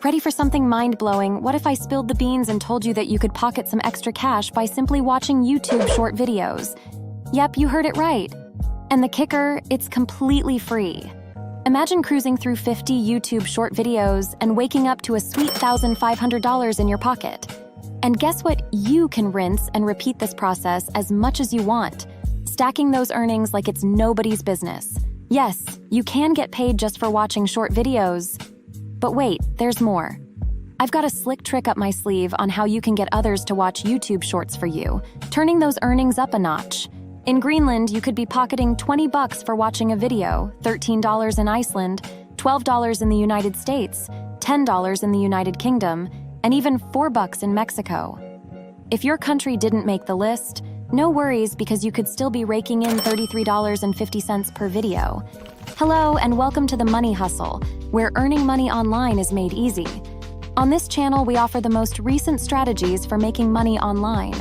Ready for something mind-blowing? What if I spilled the beans and told you that you could pocket some extra cash by simply watching YouTube short videos? Yep, you heard it right. And the kicker, it's completely free. Imagine cruising through 50 YouTube short videos and waking up to a sweet $1,500 in your pocket. And guess what? You can rinse and repeat this process as much as you want, stacking those earnings like it's nobody's business. Yes, you can get paid just for watching short videos. But wait, there's more. I've got a slick trick up my sleeve on how you can get others to watch YouTube shorts for you, turning those earnings up a notch. In Greenland, you could be pocketing $20 for watching a video, $13 in Iceland, $12 in the United States, $10 in the United Kingdom, and even $4 in Mexico. If your country didn't make the list, no worries, because you could still be raking in $33.50 per video. Hello and welcome to the Money Hustle, where earning money online is made easy. On this channel, we offer the most recent strategies for making money online.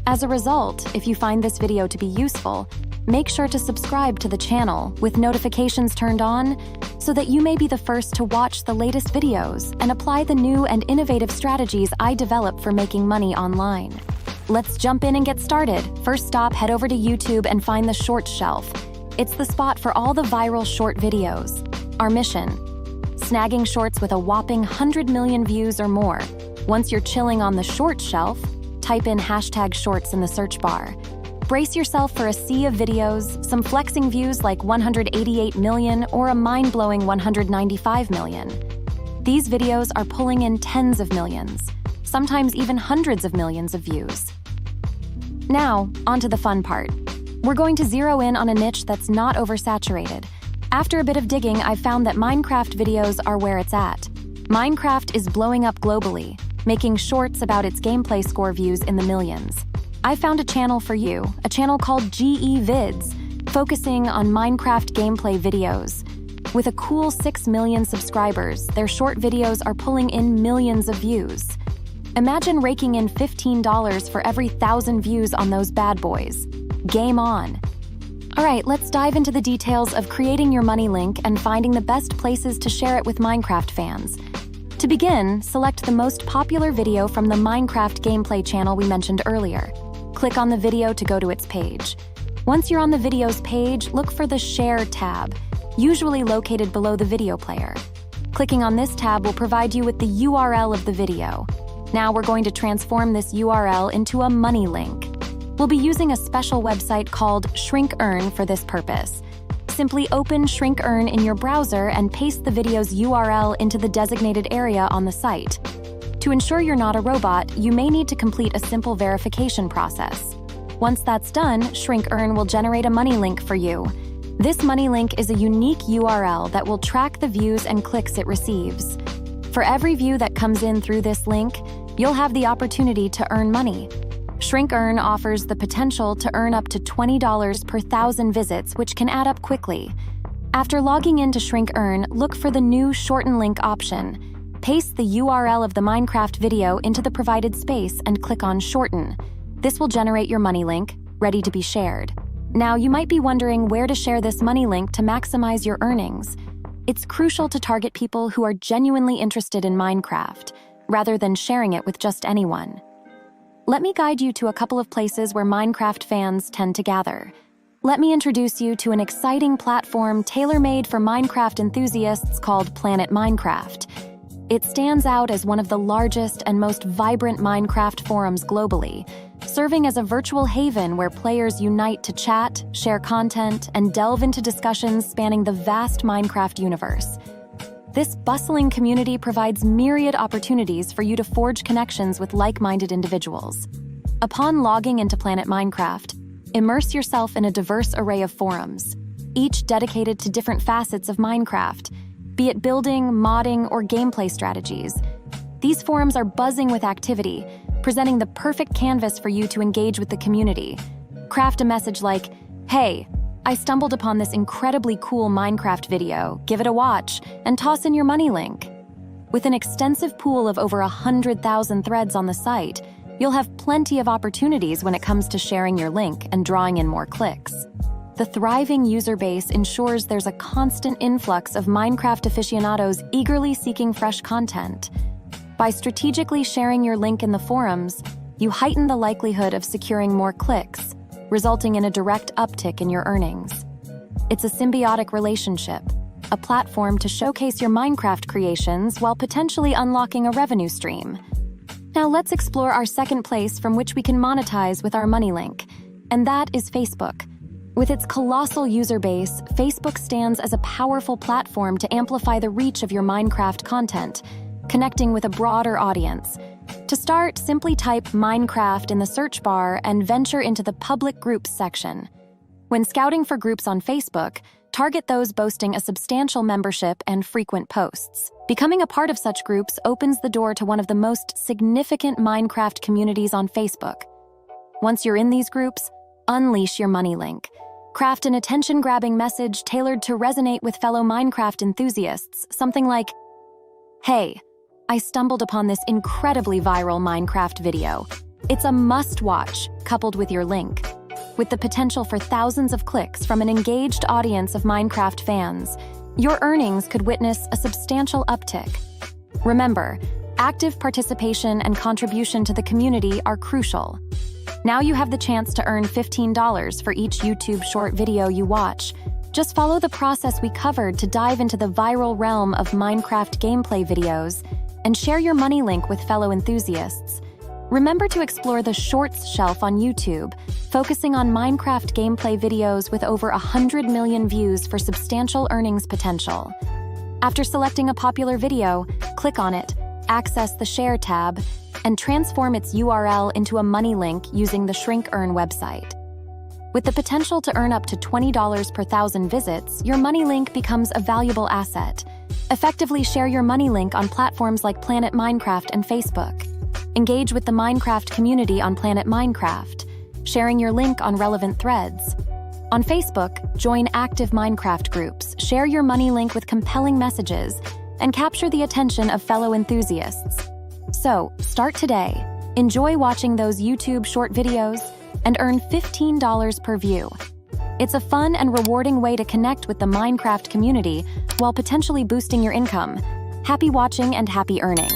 As a result, if you find this video to be useful, make sure to subscribe to the channel with notifications turned on so that you may be the first to watch the latest videos and apply the new and innovative strategies I develop for making money online. Let's jump in and get started. First stop, head over to YouTube and find the Shorts shelf. It's the spot for all the viral short videos. Our mission: snagging shorts with a whopping 100 million views or more. Once you're chilling on the Shorts shelf, type in #shorts in the search bar. Brace yourself for a sea of videos, some flexing views like 188 million or a mind-blowing 195 million. These videos are pulling in tens of millions, sometimes even hundreds of millions of views. Now, onto the fun part. We're going to zero in on a niche that's not oversaturated. After a bit of digging, I've found that Minecraft videos are where it's at. Minecraft is blowing up globally, making shorts about its gameplay score views in the millions. I found a channel for you, a channel called GE Vids, focusing on Minecraft gameplay videos. With a cool 6 million subscribers, their short videos are pulling in millions of views. Imagine raking in $15 for every 1,000 views on those bad boys. Game on! All right, let's dive into the details of creating your money link and finding the best places to share it with Minecraft fans. To begin, select the most popular video from the Minecraft gameplay channel we mentioned earlier. Click on the video to go to its page. Once you're on the video's page, look for the Share tab, usually located below the video player. Clicking on this tab will provide you with the URL of the video. Now we're going to transform this URL into a money link. We'll be using a special website called Shrink Earn for this purpose. Simply open Shrink Earn in your browser and paste the video's URL into the designated area on the site. To ensure you're not a robot, you may need to complete a simple verification process. Once that's done, Shrink Earn will generate a money link for you. This money link is a unique URL that will track the views and clicks it receives. For every view that comes in through this link, you'll have the opportunity to earn money. Shrink Earn offers the potential to earn up to $20 per 1,000 visits, which can add up quickly. After logging into Shrink Earn, look for the new Shorten Link option. Paste the URL of the Minecraft video into the provided space and click on Shorten. This will generate your money link, ready to be shared. Now, you might be wondering where to share this money link to maximize your earnings. It's crucial to target people who are genuinely interested in Minecraft, rather than sharing it with just anyone. Let me guide you to a couple of places where Minecraft fans tend to gather. Let me introduce you to an exciting platform tailor-made for Minecraft enthusiasts called Planet Minecraft. It stands out as one of the largest and most vibrant Minecraft forums globally, serving as a virtual haven where players unite to chat, share content, and delve into discussions spanning the vast Minecraft universe. This bustling community provides myriad opportunities for you to forge connections with like-minded individuals. Upon logging into Planet Minecraft, immerse yourself in a diverse array of forums, each dedicated to different facets of Minecraft, be it building, modding, or gameplay strategies. These forums are buzzing with activity, presenting the perfect canvas for you to engage with the community. Craft a message like, "Hey, I stumbled upon this incredibly cool Minecraft video, give it a watch, and toss in your money link." With an extensive pool of over 100,000 threads on the site, you'll have plenty of opportunities when it comes to sharing your link and drawing in more clicks. The thriving user base ensures there's a constant influx of Minecraft aficionados eagerly seeking fresh content. By strategically sharing your link in the forums, you heighten the likelihood of securing more clicks, resulting in a direct uptick in your earnings. It's a symbiotic relationship, a platform to showcase your Minecraft creations while potentially unlocking a revenue stream. Now let's explore our second place from which we can monetize with our money link, and that is Facebook. With its colossal user base, Facebook stands as a powerful platform to amplify the reach of your Minecraft content, connecting with a broader audience. To start, simply type Minecraft in the search bar and venture into the public groups section. When scouting for groups on Facebook, target those boasting a substantial membership and frequent posts. Becoming a part of such groups opens the door to one of the most significant Minecraft communities on Facebook. Once you're in these groups, unleash your money link. Craft an attention-grabbing message tailored to resonate with fellow Minecraft enthusiasts, something like, "Hey, I stumbled upon this incredibly viral Minecraft video. It's a must-watch," coupled with your link. With the potential for thousands of clicks from an engaged audience of Minecraft fans, your earnings could witness a substantial uptick. Remember, active participation and contribution to the community are crucial. Now you have the chance to earn $15 for each YouTube short video you watch. Just follow the process we covered to dive into the viral realm of Minecraft gameplay videos and share your money link with fellow enthusiasts. Remember to explore the Shorts shelf on YouTube, focusing on Minecraft gameplay videos with over 100 million views for substantial earnings potential. After selecting a popular video, click on it, access the Share tab, and transform its URL into a money link using the Shrink Earn website. With the potential to earn up to $20 per 1,000 visits, your money link becomes a valuable asset. Effectively share your money link on platforms like Planet Minecraft and Facebook. Engage with the Minecraft community on Planet Minecraft, sharing your link on relevant threads. On Facebook, join active Minecraft groups, share your money link with compelling messages, and capture the attention of fellow enthusiasts. So, start today. Enjoy watching those YouTube short videos and earn $15 per view. It's a fun and rewarding way to connect with the Minecraft community while potentially boosting your income. Happy watching and happy earning.